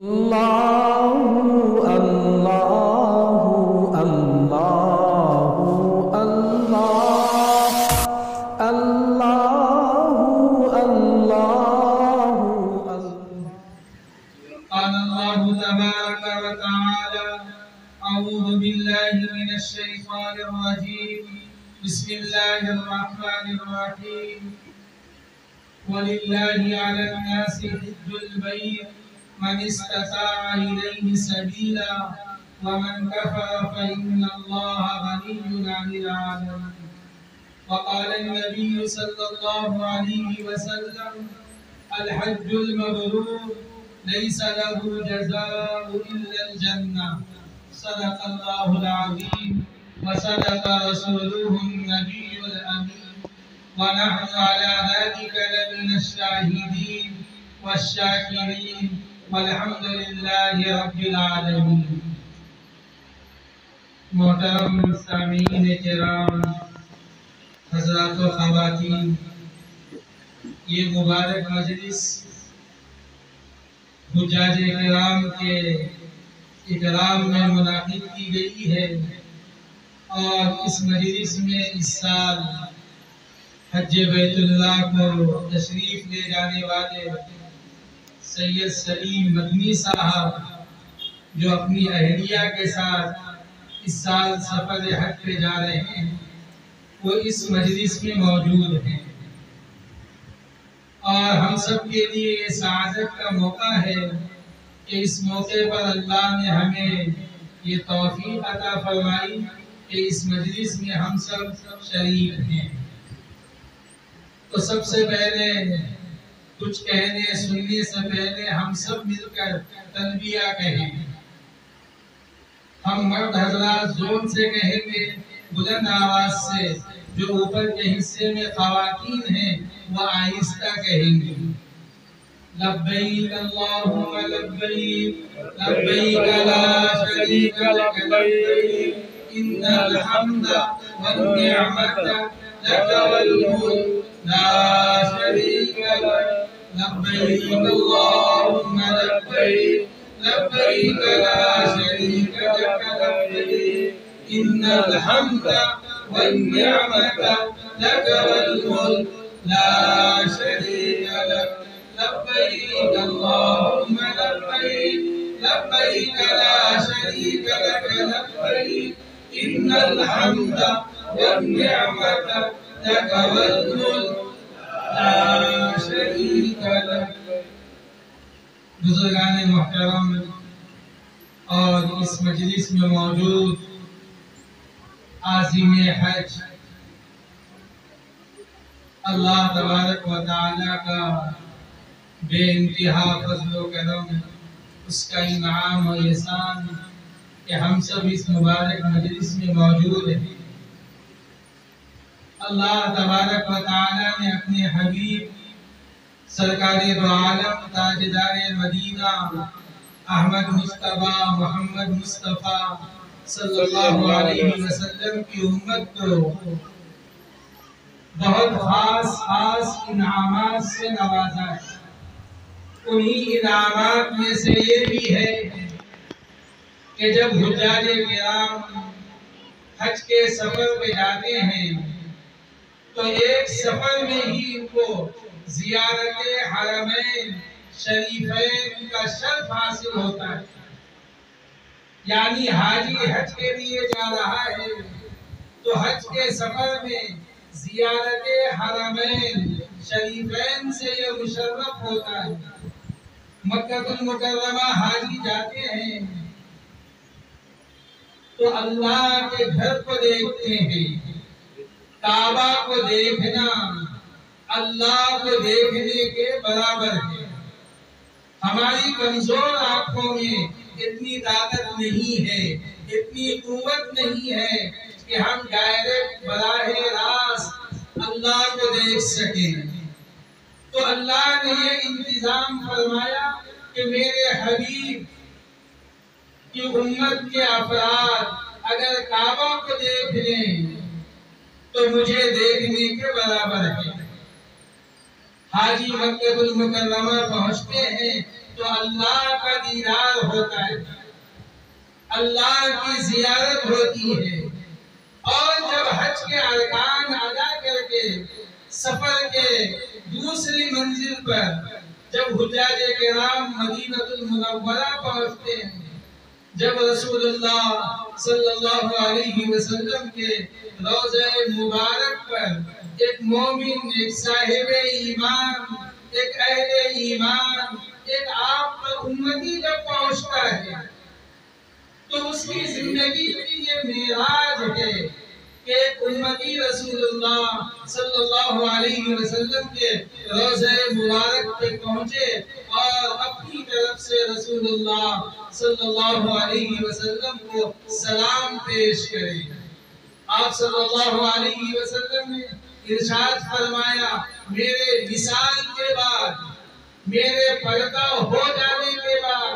اللہ اللہ اللہ اللہ اللہ اللہ قال الله تبارك وتعالى أعوذ بالله من الشيطان الرجيم بسم الله الرحمن الرحيم ولله على الناس حج البيت من استطاع إليه سبيلا ومن كفر فإن الله غني عن العالمين وقال النبي صلى الله عليه وسلم الحج المبرور ليس له جزاء إلا الجنة صدق الله العظيم وصدق رسوله النبي الأمين ونحن على ذلك لمن الشاهدين والشاكرين والحمد لله رب العالمين. محترم سامعین کرام، حضرات و خواتین، یہ مبارک مجلس حجاج کرام کے اکرام میں منعقد کی گئی ہے اور اس مجلس میں اس سال حج بیت اللہ کو تشریف لے جانے والے سید سلیم مدنی صاحب جو اپنی اہلیہ کے ساتھ اس سال سفر حج پہ جا رہے ہیں، وہ اس مجلس میں موجود ہیں اور ہم سب کے لیے یہ سعادت کا موقع ہے کہ اس موقع پر اللہ نے ہمیں یہ توفیق عطا فرمائی کہ اس مجلس میں ہم سب شریک ہیں۔ تو سب سے پہلے کچھ کہنے سننے سے پہلے ہم سب مل کر تلبیہ کہیں۔ ہم مرد حضرات زور سے کہیں گے، بلند آواز سے، جو اوپر کے حصے میں خواتین ہیں وہ آہستہ کہیں گے۔ لبیک اللہم لبیک لبیک لا شریک لک لبیک ان الحمد والنعمت لک والملک لا شریک لک لبیک اللہم لبیک لبیک لا شریک لک لبیک ان الحمد والنعمت لك والملك لا شريك لك لبيك اللهم لبيك لبيك لا شريك لك لبيك إن الحمد والنعمة لك والملك لا شريك لك۔ بزرگان محترم اور اس مجلس میں موجود عازم حج، اللہ تبارک و تعالیٰ کا بے انتہا فضل و کرم، اس کا انعام و احسان کہ ہم سب اس مبارک مجلس میں موجود ہیں۔ اللہ تبارک و تعالیٰ نے اپنے حبیب سرکار دو عالم تاجدار مدینہ احمد مصطفیٰ محمد مصطفیٰ صلی اللہ علیہ وسلم کی امت کو بہت خاص انعامات سے نوازا ہے۔ انہی انعامات میں سے یہ بھی ہے کہ جب حجاج کرام حج کے سفر پہ جاتے ہیں تو ایک سفر میں ہی ان کو زیارت حرمین شریفین کا شرف حاصل ہوتا ہے۔ یعنی حاجی حج کے لیے جا رہا ہے تو حج کے سفر میں زیارت حرمین شریفین سے یہ مشرف ہوتا ہے۔ مکہ المکرمہ حاجی جاتے ہیں تو اللہ کے گھر کو دیکھتے ہیں۔ کعبہ کو دیکھنا اللہ کو دیکھنے کے برابر ہے۔ ہماری کمزور آنکھوں میں اتنی طاقت نہیں ہے، اتنی قوت نہیں ہے کہ ہم ڈائریکٹ براہ راست اللہ کو دیکھ سکیں۔ تو اللہ نے یہ انتظام فرمایا کہ میرے حبیب کی امت کے افراد اگر کعبہ کو دیکھ لیں تو مجھے دیکھنے کے برابر ہے۔ حاجی مکہ المکرمہ پہنچتے ہیں تو اللہ کا دیدار ہوتا ہے، اللہ کی زیارت ہوتی ہے۔ اور جب حج کے ارکان ادا کر کے سفر کے دوسری منزل پر جب حجاج کرام مدینہ المنورہ پہنچتے ہیں، جب رسول اللہ صلی اللہ علیہ وسلم کے روضہ مبارک پر ایک مومن، ایک صاحب ایمان، ایک اہل ایمان، ایک آپ کا امتی جب پہنچتا ہے تو اس کی زندگی کی یہ معراج ہے کہ امتی رسول اللہ صلی اللہ علیہ وسلم کے روضہ مبارک پہ پہنچے اور اپنی طرف سے رسول اللہ صلی اللہ علیہ وسلم کو سلام پیش کرے۔ آپ صلی اللہ علیہ وسلم نے ارشاد فرمایا، میرے وصال کے بعد، میرے پردہ ہو جانے کے بعد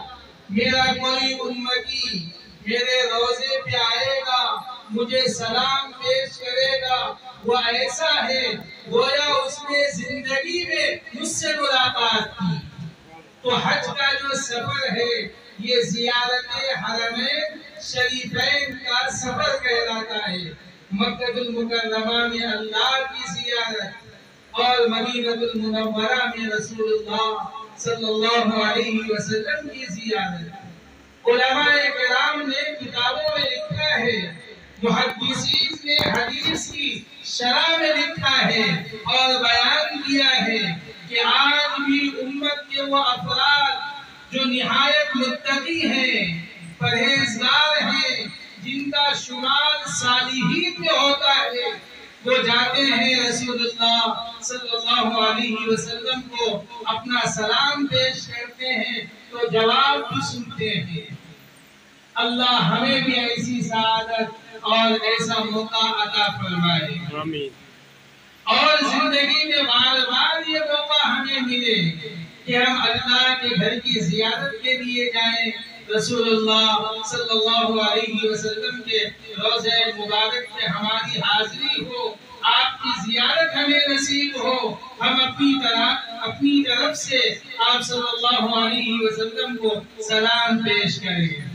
میرا کوئی امتی میرے روضے پہ آئے گا، مجھے سلام پیش کرے گا، وہ ایسا ہے گویا اس نے زندگی میں مجھ سے ملاقات کی۔ تو حج کا جو سفر ہے یہ زیارت حرمین شریفین کا سفر کہلاتا ہے۔ مکہ المکرمہ میں اللہ کی زیارت اور مدینہ المنورہ میں رسول اللہ صلی اللہ علیہ وسلم کی زیارت۔ علماء کرام نے کتابوں میں لکھا ہے، محدثین نے حدیث کی شرح میں لکھا ہے اور بیان کیا ہے کہ آج بھی امت کے وہ افراد جو نہایت متقی ہیں، پرہیزگار ہیں، جن کا شمار صالحین میں ہوتا ہے، وہ جاتے ہیں رسول اللہ صلی اللہ علیہ وسلم کو اپنا سلام پیش کرتے ہیں تو جواب بھی سنتے ہیں۔ اللہ ہمیں بھی ایسی سعادت اور ایسا موقع عطا فرمائے، آمین۔ اور زندگی میں بار بار یہ موقع ہمیں ملے کہ ہم اللہ کے گھر کی زیارت کے لیے جائیں، رسول اللہ صلی اللہ علیہ وسلم کے روضہ مبارک میں ہماری حاضری ہو، آپ کی زیارت ہمیں نصیب ہو، ہم اپنی طرف سے آپ صلی اللہ علیہ وسلم کو سلام پیش کریں۔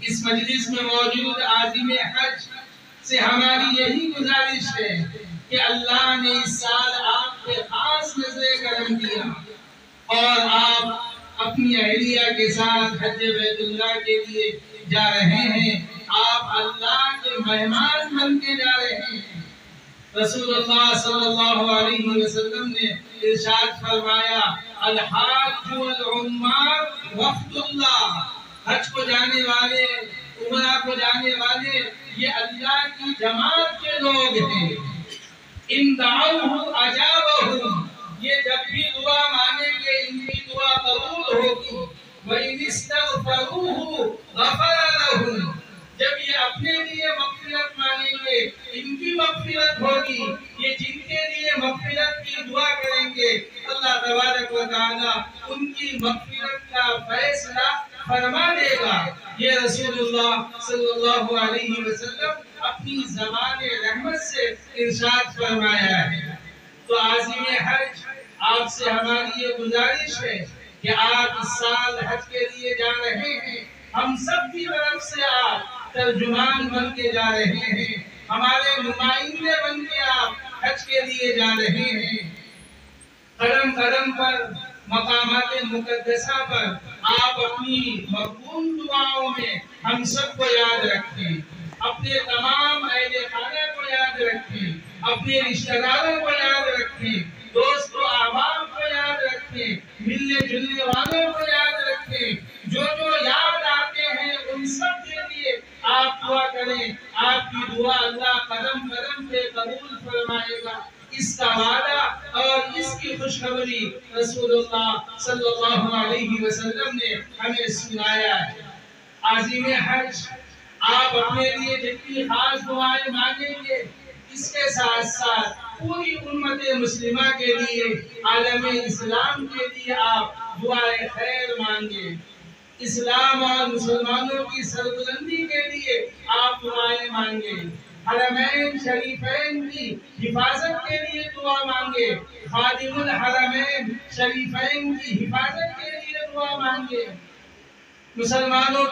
اس مجلس میں موجود عازم حج سے ہماری یہی گزارش ہے کہ اللہ نے اس سال آپ پہ خاص نظر کرم کیا اور آپ اپنی اہلیہ کے ساتھ حج بیت اللہ کے لیے جا رہے ہیں، آپ اللہ کے مہمان بن کے جا رہے ہیں۔ رسول اللہ صلی اللہ علیہ وسلم نے ارشاد فرمایا، الحاج والعمار وفد اللہ، حج کو جانے والے، عمرہ کو جانے والے یہ اللہ کی جماعت کے لوگ ہیں۔ ان دعوہ اجابہم، یہ جب بھی دعا مانیں گے ان کی دعا قبول ہوگی۔ وَإِنِ اسْتَغْفَرُوهُ غَفَرَ لَهُمْ، جب یہ اپنے لیے مغفرت مانیں گے ان کی مغفرت ہوگی، یہ جن کے لیے مغفرت کی دعا کریں گے اللہ تبارک و تعالی ان کی مغفرت کا فیصلہ فرما دے گا۔ یہ رسول اللہ صلی اللہ علیہ وسلم اپنی زبان رحمت سے ارشاد فرمایا ہے۔ تو عازم حج آپ سے ہماری یہ گزارش ہے کہ آپ اس سال حج کے لیے جا رہے ہیں، ہم سب کی طرف سے آپ ترجمان بن کے جا رہے ہیں، ہمارے نمائندے بن کے آپ حج کے لیے جا رہے ہیں۔ قدم قدم پر، مقامات مقدسہ پر آپ اپنی مقبول دعاؤں میں ہم سب کو یاد رکھیں، اپنے تمام اہل خانہ کو یاد رکھیں، اپنے رشتہ داروں کو یاد رکھیں، دوست و احباب کو یاد رکھیں، ملنے جلنے والوں کو یاد رکھیں، جو یاد آتے ہیں ان سب کے لیے آپ دعا کریں۔ آپ کی دعا اللہ قدم قدم پہ قبول فرمائے گا، اس کا وعدہ اور اس کی خوشخبری رسول اللہ صلی اللہ علیہ وسلم نے ہمیں سنایا ہے۔ عازم حج آپ اپنے لیے جتنی خاص دعائیں مانگیں گے، اس کے ساتھ ساتھ پوری امت مسلمہ کے لیے، عالم اسلام کے لیے آپ دعائیں خیر مانگیں، اسلام اور مسلمانوں کی سربلندی کے لیے آپ دعائیں مانگیں، حرمین شریفین کی حفاظت کے لیے دعا مانگے، خادم الحرمین شریفین کی حفاظت کے لیے دعا مانگے مسلمانوں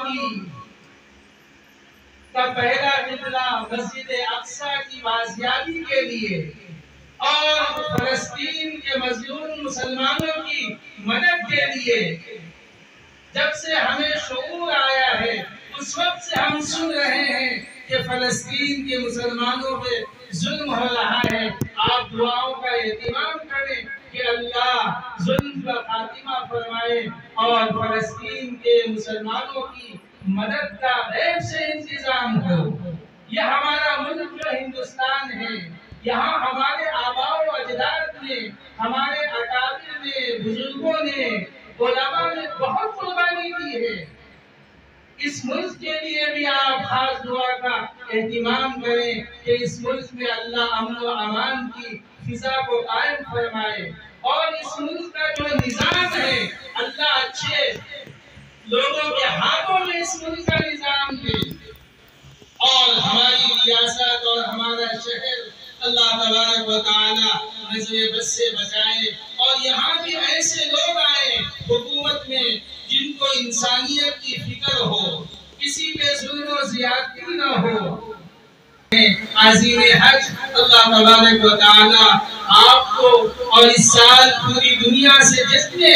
کا پہلا قبلہ مسجد اقصی کی بازیابی کے لیے اور فلسطین کے مظلوم مسلمانوں کی مدد کے لیے جب سے ہمیں شعور آیا ہے اس وقت سے ہم سن رہے ہیں کہ فلسطین کے مسلمانوں پہ ظلم ہو رہا ہے. آپ دعاؤں کا اہتمام کریں کہ اللہ ظلم کا خاتمہ فرمائے اور فلسطین کے مسلمانوں کی مدد کا غیب سے انتظام ہو. یہ ہمارا ملک جو ہندوستان ہے، یہاں ہمارے آباء و اجداد نے، ہمارے اکابر نے، بزرگوں نے، علماء نے بہت قربانی کی ہے. اس ملک کے لیے بھی آپ خاص دعا کا اہتمام کریں کہ اس ملک میں اللہ امن و امان کی فضا کو قائم فرمائے اور اس ملک کا جو نظام ہے اللہ اچھے لوگوں کے ہاتھوں میں اس ملک کا نظام دے اور ہماری ریاست اور ہمارا شہر اللہ تبارک و تعالی نظر بد سے بچائے اور یہاں بھی ایسے لوگ آئے حکومت میں جن کو انسانیت کی فکر ہو، کسی پہ ظلم و زیادتی نہ ہو. عظیم حج اللہ تبارک و تعالی آپ کو اور اس سال پوری دنیا سے جتنے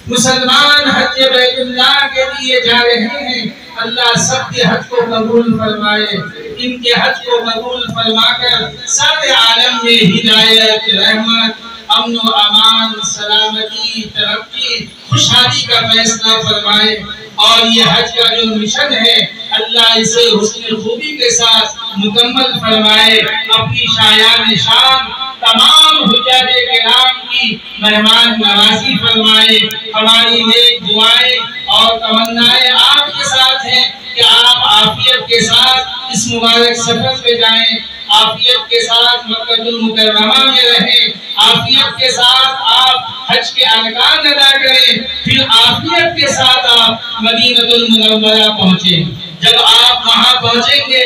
مسلمان حج بیت اللہ کے لیے جا رہے ہیں اللہ سب کے حج کو قبول فرمائے. ان کے حج کو قبول فرما کر سارے عالم میں ہدایت، رحمت، امن و امان، سلامتی، ترقی، خوشحالی کا فیصلہ فرمائے. اور یہ حج کا جو مشن ہے اللہ اسے حسن خوبی کے ساتھ مکمل فرمائے. اپنی شایان شان تمام حجاج کرام کی مہمان نوازی فرمائے. ہماری نیک دعائیں اور تمنائیں آپ کے ساتھ ہیں کہ آپ عافیت کے ساتھ اس مبارک سفر پہ جائیں، عافیت کے ساتھ مکہ المکرمہ میں رہیں، عافیت کے ساتھ آپ حج کے ارکان ادا کریں، پھر عافیت کے ساتھ آپ مدینہ المنورہ پہنچیں. جب آپ وہاں پہنچیں گے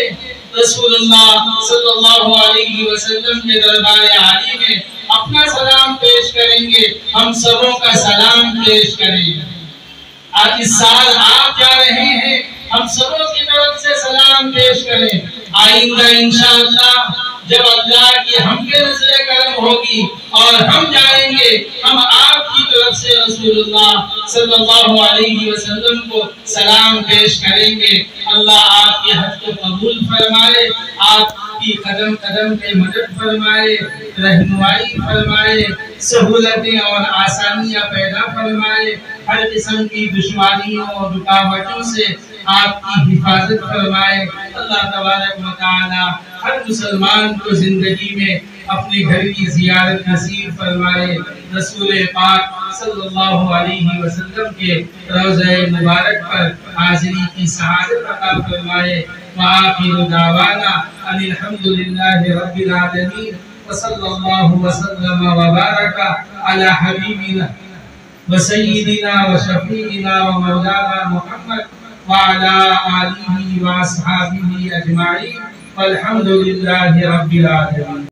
رسول اللہ صلی اللہ علیہ وسلم کے دربار عالی میں اپنا سلام پیش کریں گے، ہم سبوں کا سلام پیش کریں. آج اس سال آپ جا رہے ہیں، ہم سبوں کی طرف سے سلام پیش کریں. آئندہ انشاءاللہ جب اللہ کی ہم پہ نظر کرم ہوگی اور ہم جائیں گے، ہم آپ کی طرف سے رسول اللہ صلی اللہ علیہ وسلم کو سلام پیش کریں گے. اللہ آپ کے حج کو قبول فرمائے، آپ کی قدم قدم پہ مدد فرمائے، رہنمائی فرمائے، سہولتیں اور آسانیاں پیدا فرمائے، ہر قسم کی دشواریوں اور رکاوٹوں سے آپ کی حفاظت فرمائے. اللہ تبارک و تعالی ہر مسلمان کو زندگی میں اپنے گھر کی زیارت نصیب فرمائے. رسول پاک صلی اللہ علیہ وسلم کے روضہ مبارک پر حاضری کی سعادت عطا فرمائے. وآخر دعوانا ان الحمد للہ رب العالمین وصلی اللہ وسلم وبارک علی حبیبنا وسیدنا وشفیعنا ومولانا محمد وعلى آله وأصحابه أجمعين والحمد لله رب العالمين.